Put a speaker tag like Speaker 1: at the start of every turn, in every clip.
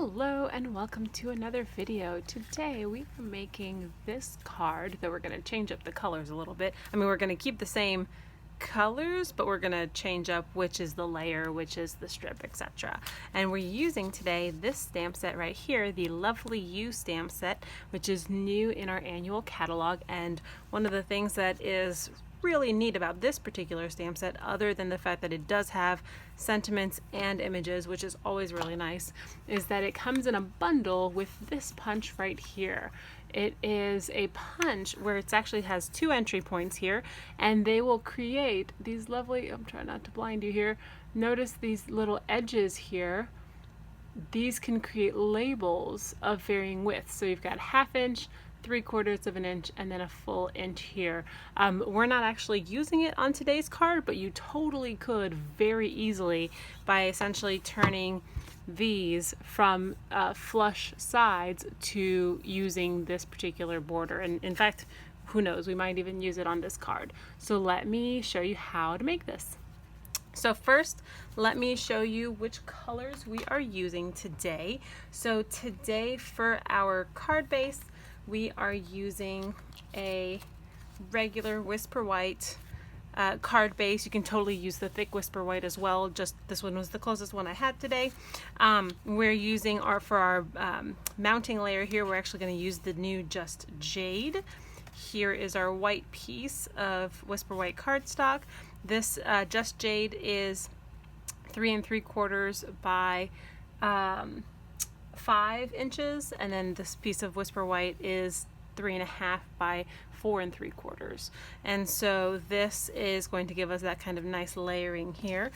Speaker 1: Hello and welcome to another video. Today we are making this card that we're going to change up the colors a little bit. We're going to keep the same colors, but we're going to change up which is the layer, which is the strip, etc. And we're using today this stamp set right here, the Lovely You stamp set, which is new in our annual catalog. And one of the things that is really neat about this particular stamp set, other than the fact that it does have sentiments and images, which is always really nice, is that it comes in a bundle with this punch right here. It is a punch where it actually has two entry points here, and they will create these lovely, I'm trying not to blind you here, notice these little edges here. These can create labels of varying widths. So you've got 1/2 inch, 3/4 of an inch, and then a full inch here. We're not actually using it on today's card, but you totally could very easily by essentially turning these from flush sides to using this particular border. And in fact, who knows, we might even use it on this card. So let me show you how to make this. So first, let me show you which colors we are using today. So today for our card base, we are using a regular Whisper White card base. You can totally use the thick Whisper White as well. Just this one was the closest one I had today. We're using for our mounting layer here, we're actually going to use the new Just Jade. Here is our white piece of Whisper White cardstock. This Just Jade is 3 3/4 by 5 inches, and then this piece of Whisper White is 3 1/2 by 4 3/4. And so this is going to give us that kind of nice layering here.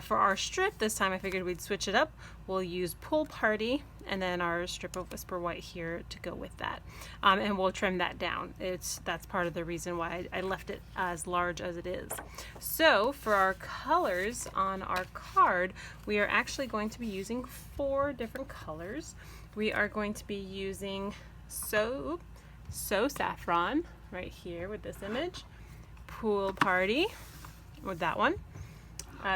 Speaker 1: For our strip this time, I figured we'd switch it up. We'll use Pool Party and then our strip of Whisper White here to go with that. And we'll trim that down. That's part of the reason why I left it as large as it is. So for our colors on our card, we are actually going to be using 4 different colors. We are going to be using So Saffron right here with this image, Pool Party with that one,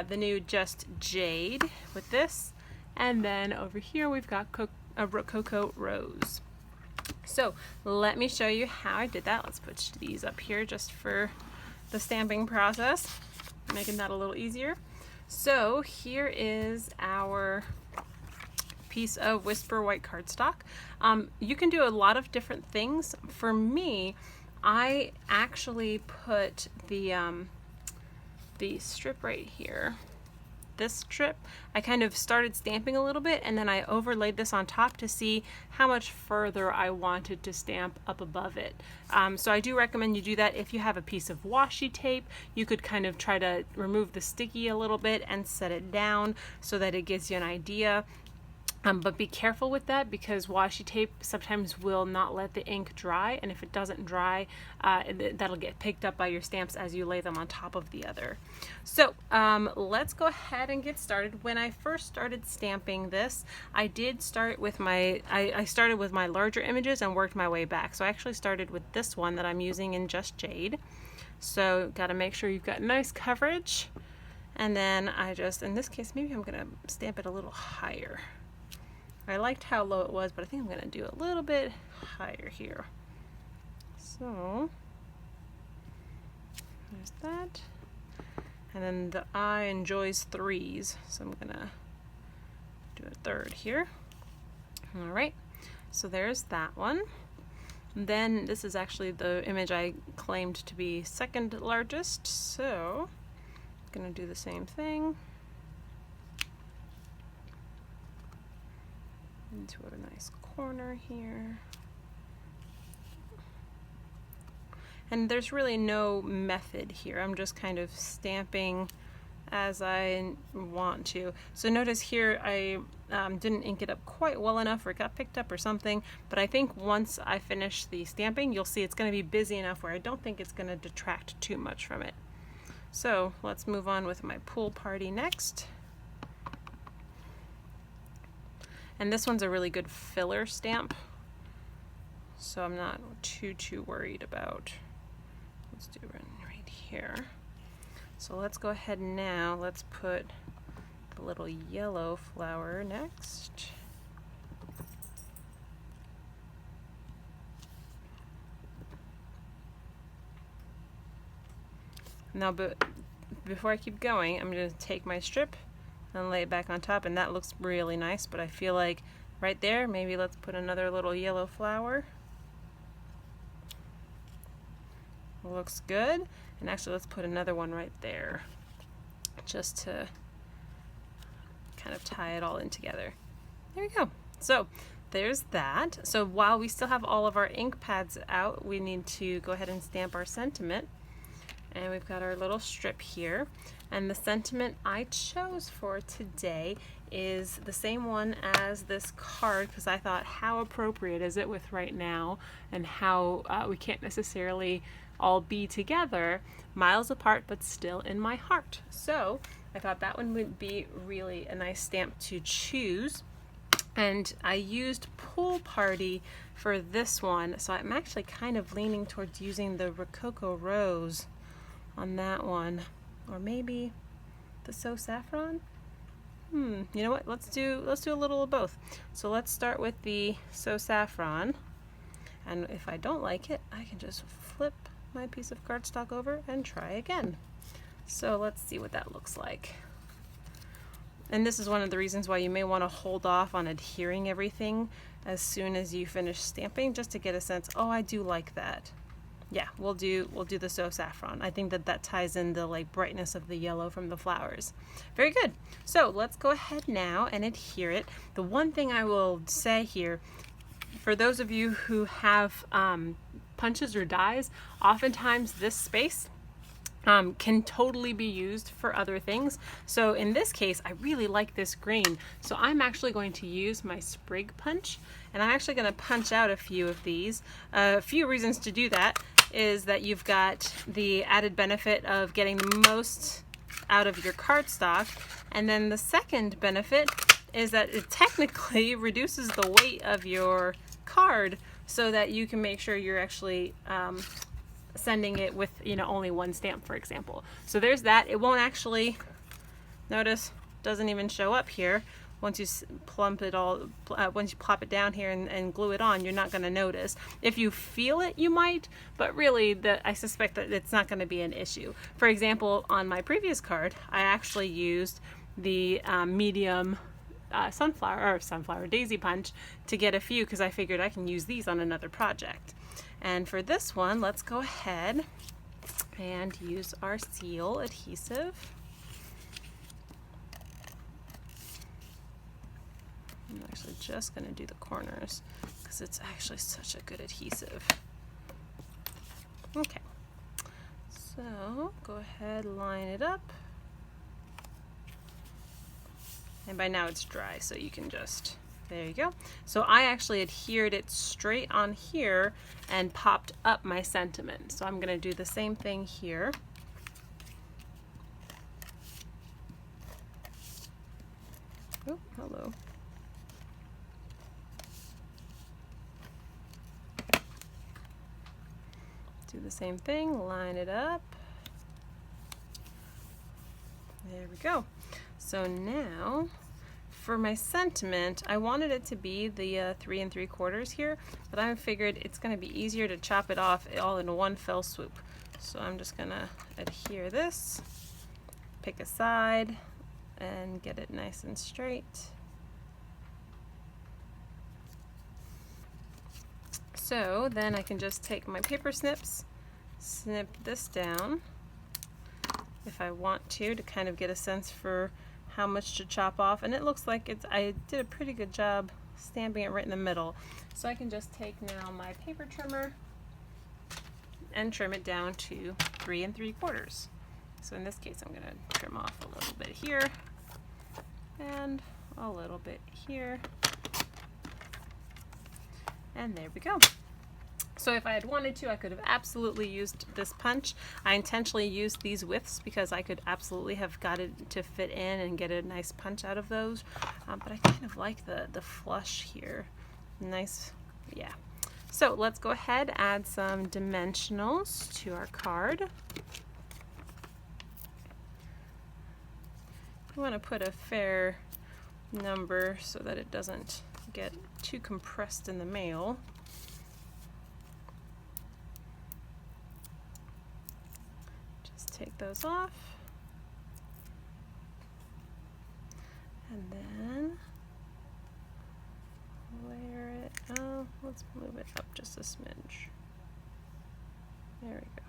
Speaker 1: the new Just Jade with this, and then over here we've got a Rococo Rose. So let me show you how I did that. Let's put these up here just for the stamping process, making that a little easier. So here is our piece of Whisper White cardstock. You can do a lot of different things. For me, I actually put the strip right here. This strip, I kind of started stamping a little bit, and then I overlaid this on top to see how much further I wanted to stamp up above it. So I do recommend you do that. If you have a piece of washi tape, you could kind of try to remove the sticky a little bit and set it down so that it gives you an idea. But be careful with that, because washi tape sometimes will not let the ink dry, and if it doesn't dry, that'll get picked up by your stamps as you lay them on top of the other. So let's go ahead and get started. When I first started stamping this, I did start with I started with my larger images and worked my way back. So I actually started with this one that I'm using in Just Jade. So got to make sure you've got nice coverage. And then in this case, maybe I'm going to stamp it a little higher. I liked how low it was, but I think I'm going to do a little bit higher here. So there's that. And then the eye enjoys 3s, so I'm going to do a 3rd here. All right, so there's that one. Then this is actually the image I claimed to be 2nd largest, so I'm going to do the same thing. Into a nice corner here. And there's really no method here. I'm just kind of stamping as I want to. So notice here I didn't ink it up quite well enough, or it got picked up or something, but I think once I finish the stamping, you'll see it's going to be busy enough where I don't think it's going to detract too much from it. So let's move on with my Pool Party next. And this one's a really good filler stamp, so I'm not too worried about. Let's do it right here. So let's go ahead now, let's put the little yellow flower next. Now, but before I keep going, I'm going to take my strip and lay it back on top, and that looks really nice, but I feel like right there, maybe let's put another little yellow flower. Looks good. And actually, let's put another one right there, just to kind of tie it all in together. There we go. So there's that. So while we still have all of our ink pads out, we need to go ahead and stamp our sentiment. And we've got our little strip here. And the sentiment I chose for today is the same one as this card, because I thought, how appropriate is it with right now, and how we can't necessarily all be together, miles apart, but still in my heart. So I thought that one would be really a nice stamp to choose. And I used Pool Party for this one, so I'm actually kind of leaning towards using the Rococo Rose on that one, or maybe the Saffron. You know what? Let's do a little of both. So let's start with the Saffron, and if I don't like it, I can just flip my piece of cardstock over and try again. So let's see what that looks like. And this is one of the reasons why you may want to hold off on adhering everything as soon as you finish stamping, just to get a sense, oh, I do like that. Yeah, we'll do the Saffron. I think that ties in the like brightness of the yellow from the flowers. Very good. So let's go ahead now and adhere it. The one thing I will say here, for those of you who have punches or dies, oftentimes this space can totally be used for other things. So in this case, I really like this green. So I'm actually going to use my sprig punch, and I'm actually going to punch out a few of these. A few reasons to do that is that you've got the added benefit of getting the most out of your cardstock, and then the second benefit is that it technically reduces the weight of your card, so that you can make sure you're actually sending it with, you know, only one stamp, for example. So there's that. It won't actually, notice, doesn't even show up here. Once you plump it all, once you plop it down here and glue it on, you're not going to notice. If you feel it, you might, but really, I suspect that it's not going to be an issue. For example, on my previous card, I actually used the medium sunflower daisy punch to get a few, because I figured I can use these on another project. And for this one, let's go ahead and use our seal adhesive. I'm actually just going to do the corners because it's actually such a good adhesive. Okay, so go ahead, line it up. And by now it's dry, so you can just, there you go. So I actually adhered it straight on here and popped up my sentiment. So I'm going to do the same thing here. Oh, hello. Do the same thing, line it up. There we go. So now for my sentiment, I wanted it to be the 3 3/4 here, but I figured it's going to be easier to chop it off all in one fell swoop. So I'm just going to adhere this, pick a side, and get it nice and straight. So then I can just take my paper snips, snip this down if I want to kind of get a sense for how much to chop off. And it looks like I did a pretty good job stamping it right in the middle. So I can just take now my paper trimmer and trim it down to 3 3/4. So in this case, I'm going to trim off a little bit here and a little bit here. And there we go. So if I had wanted to, I could have absolutely used this punch. I intentionally used these widths because I could absolutely have got it to fit in and get a nice punch out of those. But I kind of like the flush here. Nice, yeah. So let's go ahead, add some dimensionals to our card. You want to put a fair number so that it doesn't get too compressed in the mail. take those off. And then layer it. Oh, let's move it up just a smidge. There we go.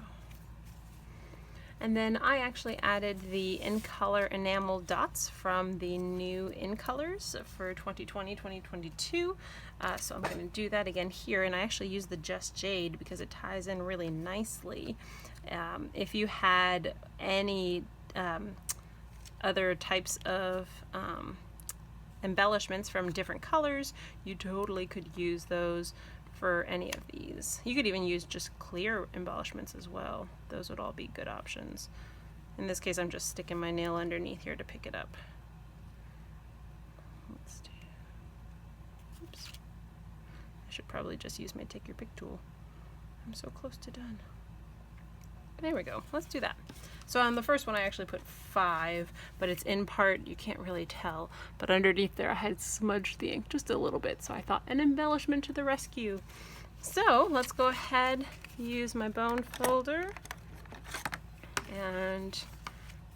Speaker 1: And then I actually added the In Color enamel dots from the new In Colors for 2020-2022. So I'm going to do that again here, and I actually use the Just Jade because it ties in really nicely. If you had any other types of embellishments from different colors, you totally could use those for any of these. You could even use just clear embellishments as well. Those would all be good options. In this case, I'm just sticking my nail underneath here to pick it up. Let's do. Oops. I should probably just use my Take Your Pick tool. I'm so close to done. There we go. Let's do that. So on the first one I actually put 5, but it's in part, you can't really tell, but underneath there I had smudged the ink just a little bit, so I thought an embellishment to the rescue. So let's go ahead, use my bone folder and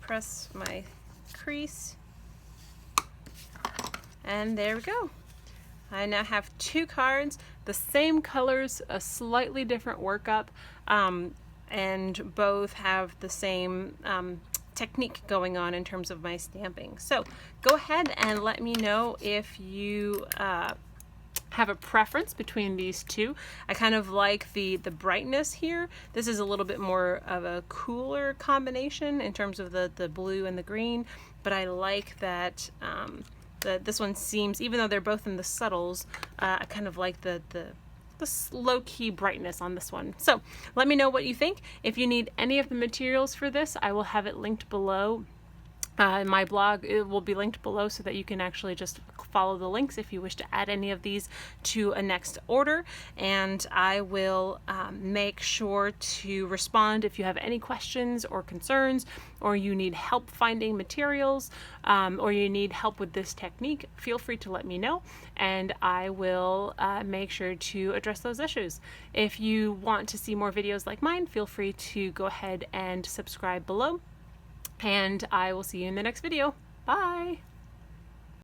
Speaker 1: press my crease, and there we go. I now have 2 cards, the same colors, a slightly different workup, and both have the same technique going on in terms of my stamping. So go ahead and let me know if you have a preference between these two. I kind of like the brightness here. This is a little bit more of a cooler combination in terms of the blue and the green, but I like that this one seems, even though they're both in the subtles, I kind of like the low-key brightness on this one. So let me know what you think. If you need any of the materials for this, I will have it linked below. My blog, it will be linked below so that you can actually just follow the links if you wish to add any of these to a next order, and I will make sure to respond if you have any questions or concerns, or you need help finding materials, or you need help with this technique. Feel free to let me know, and I will make sure to address those issues. If you want to see more videos like mine, feel free to go ahead and subscribe below, and I will see you in the next video. Bye!